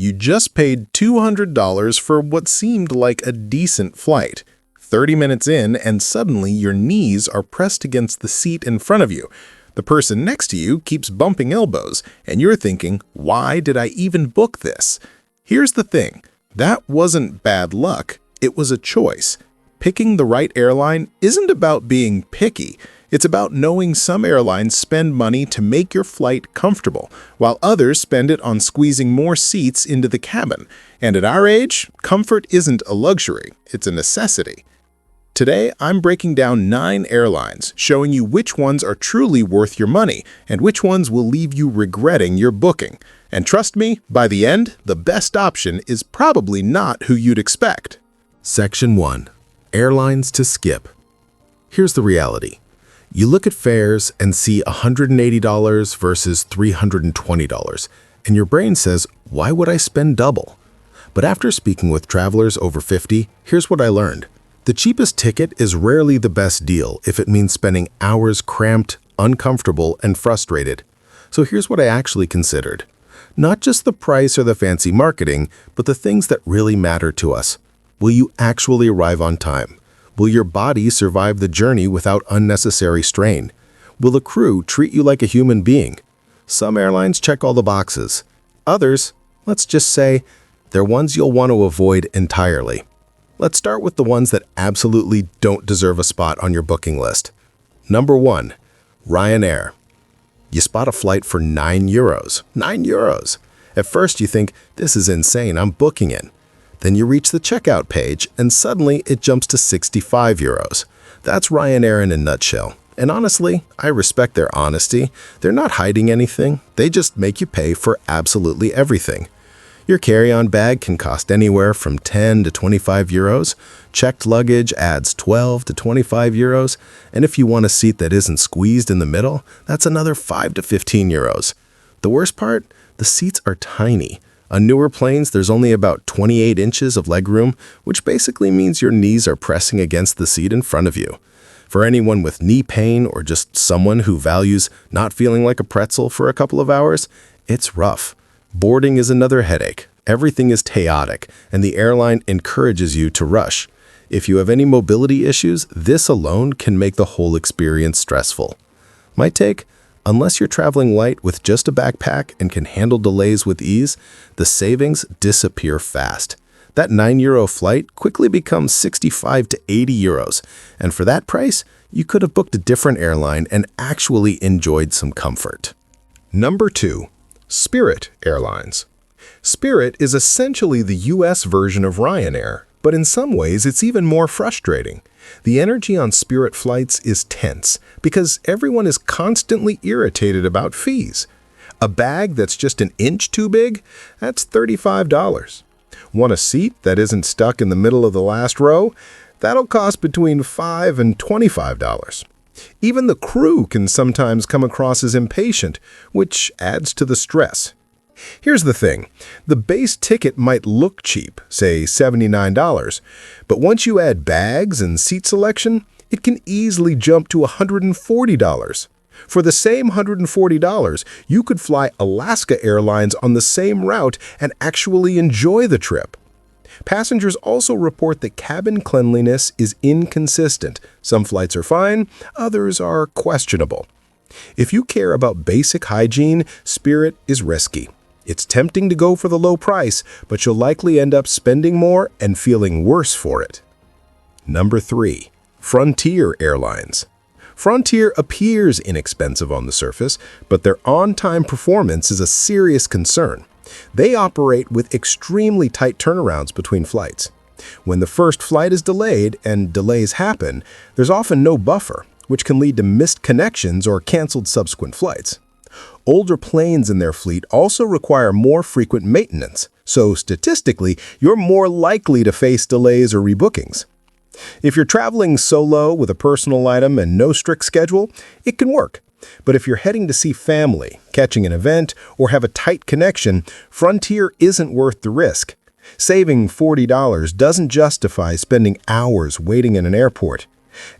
You just paid $200 for what seemed like a decent flight. 30 minutes in, and suddenly your knees are pressed against the seat in front of you. The person next to you keeps bumping elbows, and you're thinking, why did I even book this? Here's the thing. That wasn't bad luck. It was a choice. Picking the right airline isn't about being picky. It's about knowing some airlines spend money to make your flight comfortable, while others spend it on squeezing more seats into the cabin. And at our age, comfort isn't a luxury, it's a necessity. Today, I'm breaking down 9 airlines, showing you which ones are truly worth your money and which ones will leave you regretting your booking. And trust me, by the end, the best option is probably not who you'd expect. Section 1. Airlines to skip. Here's the reality. You look at fares and see $180 versus $320, and your brain says, why would I spend double? But after speaking with travelers over 50, here's what I learned. The cheapest ticket is rarely the best deal if it means spending hours cramped, uncomfortable, and frustrated. So here's what I actually considered. Not just the price or the fancy marketing, but the things that really matter to us. Will you actually arrive on time? Will your body survive the journey without unnecessary strain? Will the crew treat you like a human being? Some airlines check all the boxes. Others, let's just say, they're ones you'll want to avoid entirely. Let's start with the ones that absolutely don't deserve a spot on your booking list. Number 1. Ryanair. You spot a flight for €9. €9! At first you think, this is insane, I'm booking it. Then you reach the checkout page and suddenly it jumps to €65. That's Ryanair in a nutshell. And honestly, I respect their honesty. They're not hiding anything. They just make you pay for absolutely everything. Your carry-on bag can cost anywhere from €10 to €25. Checked luggage adds €12 to €25. And if you want a seat that isn't squeezed in the middle, that's another €5 to €15. The worst part? The seats are tiny. On newer planes, there's only about 28 inches of legroom, which basically means your knees are pressing against the seat in front of you. For anyone with knee pain or just someone who values not feeling like a pretzel for a couple of hours, it's rough. Boarding is another headache. Everything is chaotic, and the airline encourages you to rush. If you have any mobility issues, this alone can make the whole experience stressful. My take? Unless you're traveling light with just a backpack and can handle delays with ease, the savings disappear fast. That €9 flight quickly becomes €65 to €80, and for that price, you could have booked a different airline and actually enjoyed some comfort. Number 2. Spirit Airlines. Spirit is essentially the US version of Ryanair, but in some ways it's even more frustrating. The energy on Spirit flights is tense because everyone is constantly irritated about fees. A bag that's just an inch too big? That's $35. Want a seat that isn't stuck in the middle of the last row? That'll cost between $5 and $25. Even the crew can sometimes come across as impatient, which adds to the stress. Here's the thing. The base ticket might look cheap, say $79, but once you add bags and seat selection, it can easily jump to $140. For the same $140, you could fly Alaska Airlines on the same route and actually enjoy the trip. Passengers also report that cabin cleanliness is inconsistent. Some flights are fine, others are questionable. If you care about basic hygiene, Spirit is risky. It's tempting to go for the low price, but you'll likely end up spending more and feeling worse for it. Number 3. Frontier Airlines. Frontier appears inexpensive on the surface, but their on-time performance is a serious concern. They operate with extremely tight turnarounds between flights. When the first flight is delayed, and delays happen, there's often no buffer, which can lead to missed connections or canceled subsequent flights. Older planes in their fleet also require more frequent maintenance, so statistically, you're more likely to face delays or rebookings. If you're traveling solo with a personal item and no strict schedule, it can work. But if you're heading to see family, catching an event, or have a tight connection, Frontier isn't worth the risk. Saving $40 doesn't justify spending hours waiting in an airport.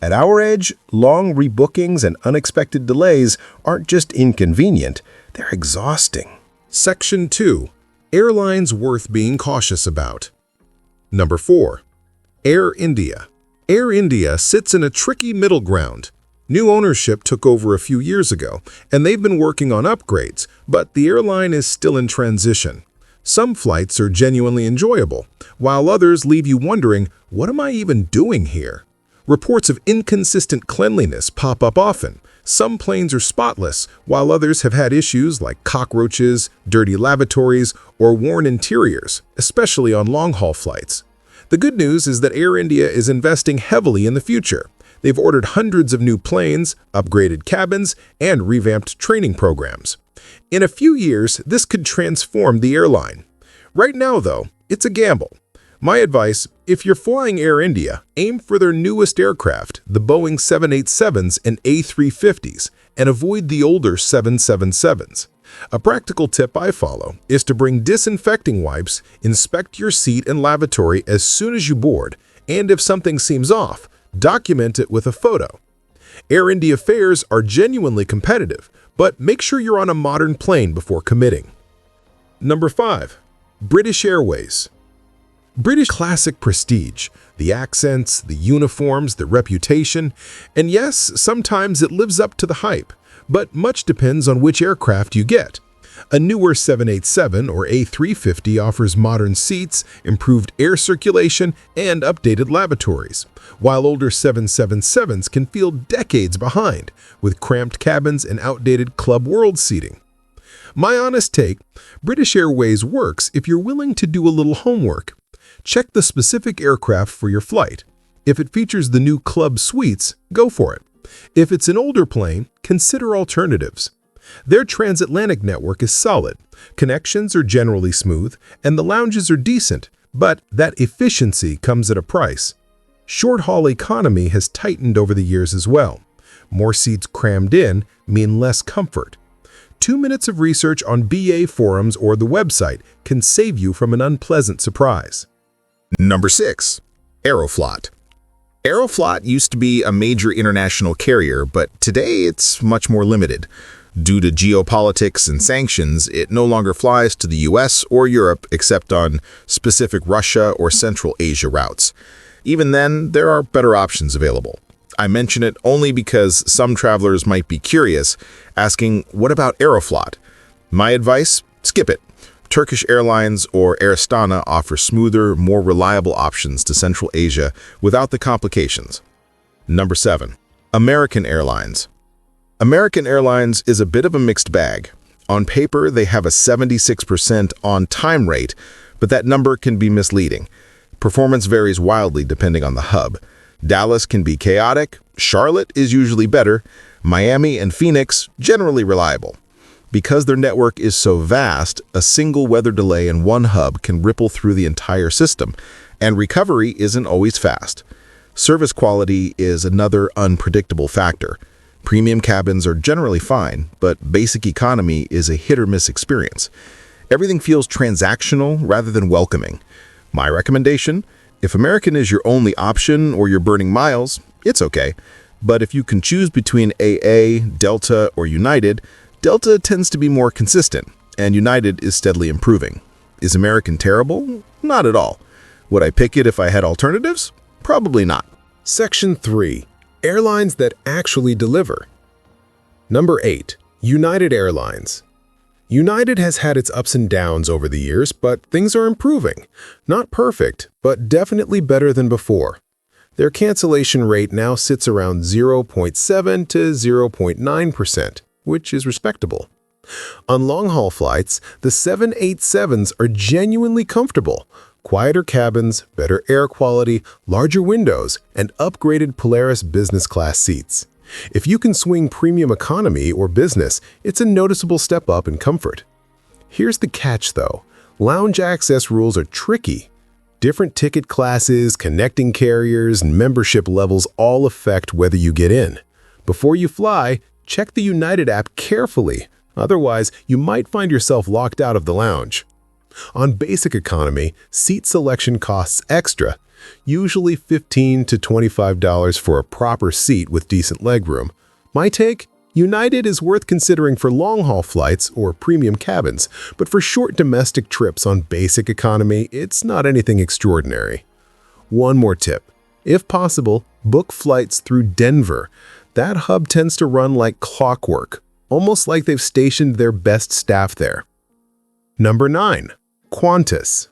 At our age, long rebookings and unexpected delays aren't just inconvenient, they're exhausting. Section 2. Airlines worth being cautious about. Number 4. Air India. Air India sits in a tricky middle ground. New ownership took over a few years ago, and they've been working on upgrades, but the airline is still in transition. Some flights are genuinely enjoyable, while others leave you wondering, what am I even doing here? Reports of inconsistent cleanliness pop up often. Some planes are spotless, while others have had issues like cockroaches, dirty lavatories, or worn interiors, especially on long-haul flights. The good news is that Air India is investing heavily in the future. They've ordered hundreds of new planes, upgraded cabins, and revamped training programs. In a few years, this could transform the airline. Right now, though, it's a gamble. My advice, if you're flying Air India, aim for their newest aircraft, the Boeing 787s and A350s, and avoid the older 777s. A practical tip I follow is to bring disinfecting wipes, inspect your seat and lavatory as soon as you board, and if something seems off, document it with a photo. Air India fares are genuinely competitive, but make sure you're on a modern plane before committing. Number 5. British Airways. British classic prestige, the accents, the uniforms, the reputation, and yes, sometimes it lives up to the hype, but much depends on which aircraft you get. A newer 787 or A350 offers modern seats, improved air circulation, and updated lavatories, while older 777s can feel decades behind, with cramped cabins and outdated Club World seating. My honest take, British Airways works if you're willing to do a little homework. Check the specific aircraft for your flight. If it features the new Club suites, go for it. If it's an older plane, consider alternatives. Their transatlantic network is solid, connections are generally smooth, and the lounges are decent, but that efficiency comes at a price. Short-haul economy has tightened over the years as well. More seats crammed in mean less comfort. 2 minutes of research on BA forums or the website can save you from an unpleasant surprise. Number 6. Aeroflot. Aeroflot used to be a major international carrier, but today it's much more limited. Due to geopolitics and sanctions, it no longer flies to the US or Europe except on specific Russia or Central Asia routes. Even then, there are better options available. I mention it only because some travelers might be curious, asking, what about Aeroflot? My advice? Skip it. Turkish Airlines or Air Astana offer smoother, more reliable options to Central Asia without the complications. Number 7. American Airlines. American Airlines is a bit of a mixed bag. On paper, they have a 76% on-time rate, but that number can be misleading. Performance varies wildly depending on the hub. Dallas can be chaotic, Charlotte is usually better, Miami and Phoenix generally reliable. Because their network is so vast, a single weather delay in one hub can ripple through the entire system, and recovery isn't always fast. Service quality is another unpredictable factor. Premium cabins are generally fine, but basic economy is a hit-or-miss experience. Everything feels transactional rather than welcoming. My recommendation? If American is your only option or you're burning miles, it's okay. But if you can choose between AA, Delta, or United, Delta tends to be more consistent, and United is steadily improving. Is American terrible? Not at all. Would I pick it if I had alternatives? Probably not. Section 3. Airlines that actually deliver. Number 8. United Airlines. United has had its ups and downs over the years, but things are improving. Not perfect, but definitely better than before. Their cancellation rate now sits around 0.7 to 0.9%, which is respectable. On long-haul flights, the 787s are genuinely comfortable. Quieter cabins, better air quality, larger windows, and upgraded Polaris business class seats. If you can swing premium economy or business, it's a noticeable step up in comfort. Here's the catch though. Lounge access rules are tricky. Different ticket classes, connecting carriers, and membership levels all affect whether you get in. Before you fly, check the United app carefully. Otherwise, you might find yourself locked out of the lounge. On basic economy, seat selection costs extra, usually $15 to $25 for a proper seat with decent legroom. My take? United is worth considering for long-haul flights or premium cabins, but for short domestic trips on basic economy, it's not anything extraordinary. One more tip. If possible, book flights through Denver. That hub tends to run like clockwork, almost like they've stationed their best staff there. Number 9. Qantas.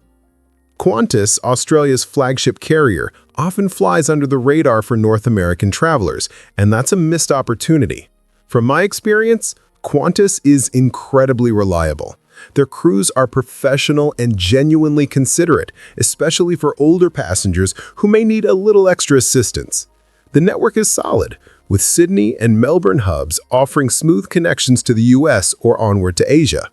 Qantas, Australia's flagship carrier, often flies under the radar for North American travelers, and that's a missed opportunity. From my experience, Qantas is incredibly reliable. Their crews are professional and genuinely considerate, especially for older passengers who may need a little extra assistance. The network is solid, with Sydney and Melbourne hubs offering smooth connections to the US or onward to Asia.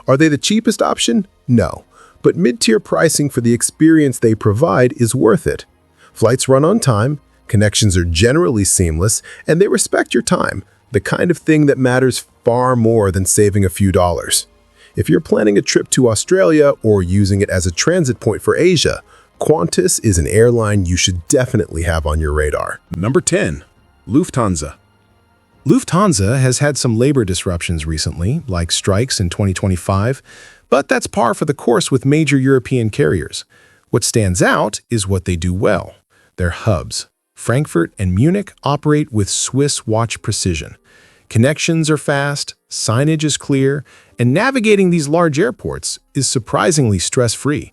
Are they the cheapest option? No, but mid-tier pricing for the experience they provide is worth it. Flights run on time, connections are generally seamless, and they respect your time, the kind of thing that matters far more than saving a few dollars. If you're planning a trip to Australia or using it as a transit point for Asia, Qantas is an airline you should definitely have on your radar. Number 10. Lufthansa. Lufthansa has had some labor disruptions recently, like strikes in 2025, but that's par for the course with major European carriers. What stands out is what they do well. Their hubs. Frankfurt and Munich operate with Swiss watch precision. Connections are fast, signage is clear, and navigating these large airports is surprisingly stress-free.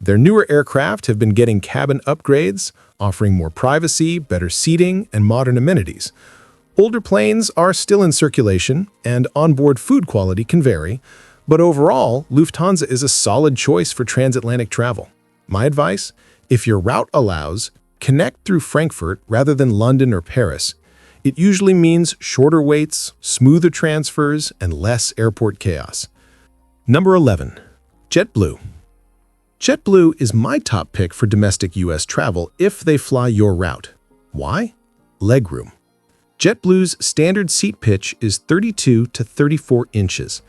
Their newer aircraft have been getting cabin upgrades, offering more privacy, better seating, and modern amenities. Older planes are still in circulation, and onboard food quality can vary, but overall, Lufthansa is a solid choice for transatlantic travel. My advice? If your route allows, connect through Frankfurt rather than London or Paris. It usually means shorter waits, smoother transfers, and less airport chaos. Number 11. JetBlue. JetBlue is my top pick for domestic US travel if they fly your route. Why? Legroom. JetBlue's standard seat pitch is 32 to 34 inches.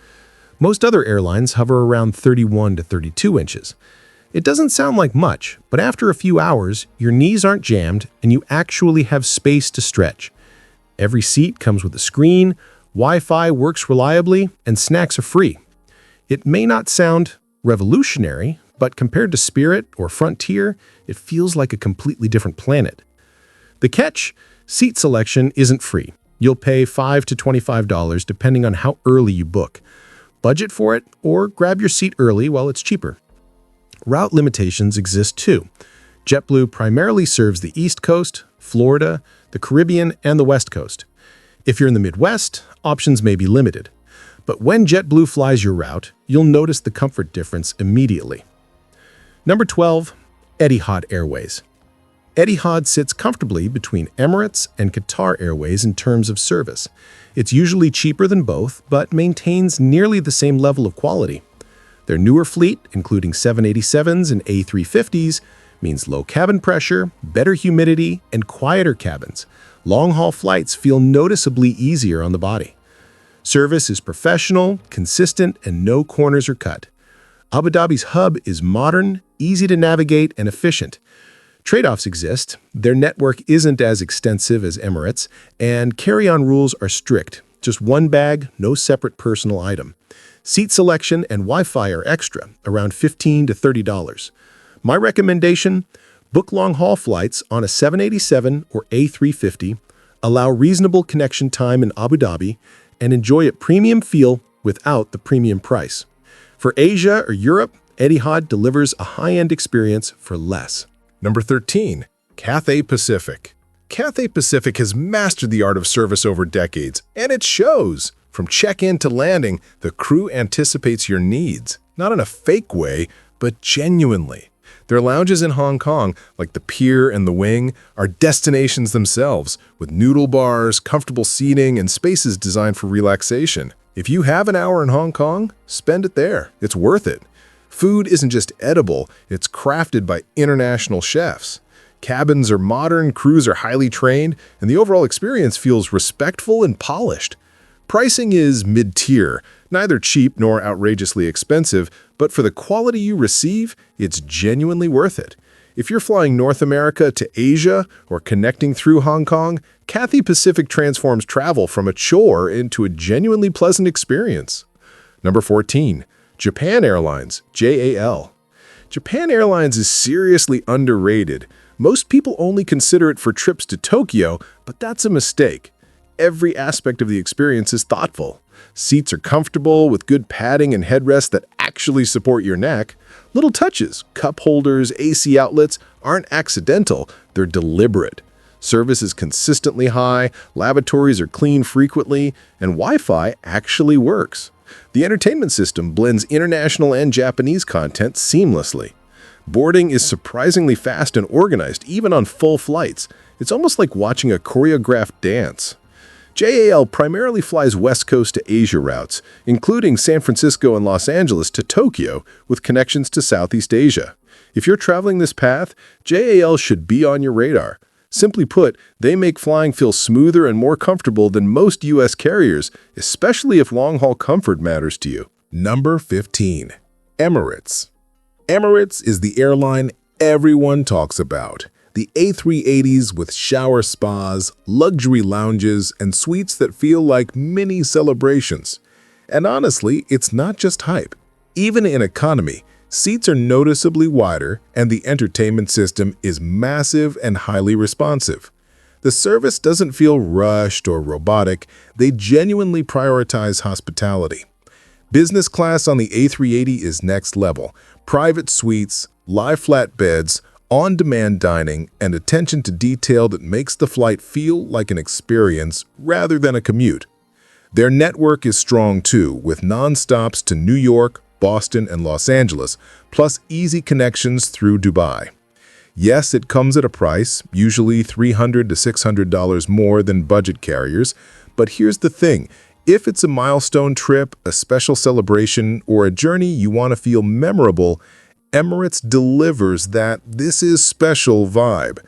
Most other airlines hover around 31 to 32 inches. It doesn't sound like much, but after a few hours, your knees aren't jammed and you actually have space to stretch. Every seat comes with a screen, Wi-Fi works reliably, and snacks are free. It may not sound revolutionary, but compared to Spirit or Frontier, it feels like a completely different planet. The catch? Seat selection isn't free. You'll pay $5 to $25 depending on how early you book. Budget for it or grab your seat early while it's cheaper. Route limitations exist too. JetBlue primarily serves the East Coast, Florida, the Caribbean, and the West Coast. If you're in the Midwest, options may be limited. But when JetBlue flies your route, you'll notice the comfort difference immediately. Number 12. Etihad Airways. Etihad sits comfortably between Emirates and Qatar Airways in terms of service. It's usually cheaper than both, but maintains nearly the same level of quality. Their newer fleet, including 787s and A350s, means low cabin pressure, better humidity, and quieter cabins. Long-haul flights feel noticeably easier on the body. Service is professional, consistent, and no corners are cut. Abu Dhabi's hub is modern, easy to navigate, and efficient. Trade-offs exist. Their network isn't as extensive as Emirates, and carry-on rules are strict. Just one bag, no separate personal item. Seat selection and Wi-Fi are extra, around $15 to $30. My recommendation? Book long-haul flights on a 787 or A350, allow reasonable connection time in Abu Dhabi, and enjoy a premium feel without the premium price. For Asia or Europe, Etihad delivers a high-end experience for less. Number 13. Cathay Pacific. Cathay Pacific has mastered the art of service over decades, and it shows. From check-in to landing, the crew anticipates your needs, not in a fake way, but genuinely. Their lounges in Hong Kong, like the Pier and the Wing, are destinations themselves, with noodle bars, comfortable seating, and spaces designed for relaxation. If you have an hour in Hong Kong, spend it there. It's worth it. Food isn't just edible, it's crafted by international chefs. Cabins are modern, crews are highly trained, and the overall experience feels respectful and polished. Pricing is mid-tier, neither cheap nor outrageously expensive, but for the quality you receive, it's genuinely worth it. If you're flying North America to Asia or connecting through Hong Kong, Cathay Pacific transforms travel from a chore into a genuinely pleasant experience. Number 14. Japan Airlines, JAL. Japan Airlines is seriously underrated. Most people only consider it for trips to Tokyo, but that's a mistake. Every aspect of the experience is thoughtful. Seats are comfortable with good padding and headrests that actually support your neck. Little touches, cup holders, AC outlets, aren't accidental, they're deliberate. Service is consistently high, lavatories are cleaned frequently, and Wi-Fi actually works. The entertainment system blends international and Japanese content seamlessly. Boarding is surprisingly fast and organized, even on full flights. It's almost like watching a choreographed dance. JAL primarily flies West Coast to Asia routes, including San Francisco and Los Angeles to Tokyo, with connections to Southeast Asia. If you're traveling this path, JAL should be on your radar. Simply put, they make flying feel smoother and more comfortable than most U.S. carriers, especially if long-haul comfort matters to you. Number 15. Emirates. Emirates is the airline everyone talks about. The A380s with shower spas, luxury lounges, and suites that feel like mini celebrations. And honestly, it's not just hype. Even in economy, seats are noticeably wider and the entertainment system is massive and highly responsive. The service doesn't feel rushed or robotic, they genuinely prioritize hospitality. Business class on the A380 is next level. Private suites, lie flat beds, on-demand dining, and attention to detail that makes the flight feel like an experience rather than a commute. Their network is strong too, with non-stops to New York, Boston, and Los Angeles, plus easy connections through Dubai. Yes, it comes at a price, usually $300 to $600 more than budget carriers, but here's the thing. If it's a milestone trip, a special celebration, or a journey you want to feel memorable, Emirates delivers that "this is special" vibe.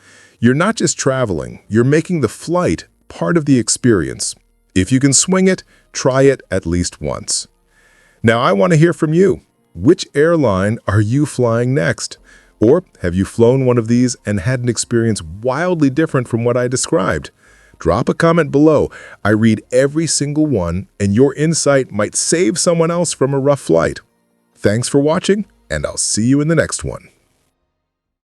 You're not just traveling, you're making the flight part of the experience. If you can swing it, try it at least once. Now I want to hear from you. Which airline are you flying next? Or have you flown one of these and had an experience wildly different from what I described? Drop a comment below. I read every single one, and your insight might save someone else from a rough flight. Thanks for watching, and I'll see you in the next one.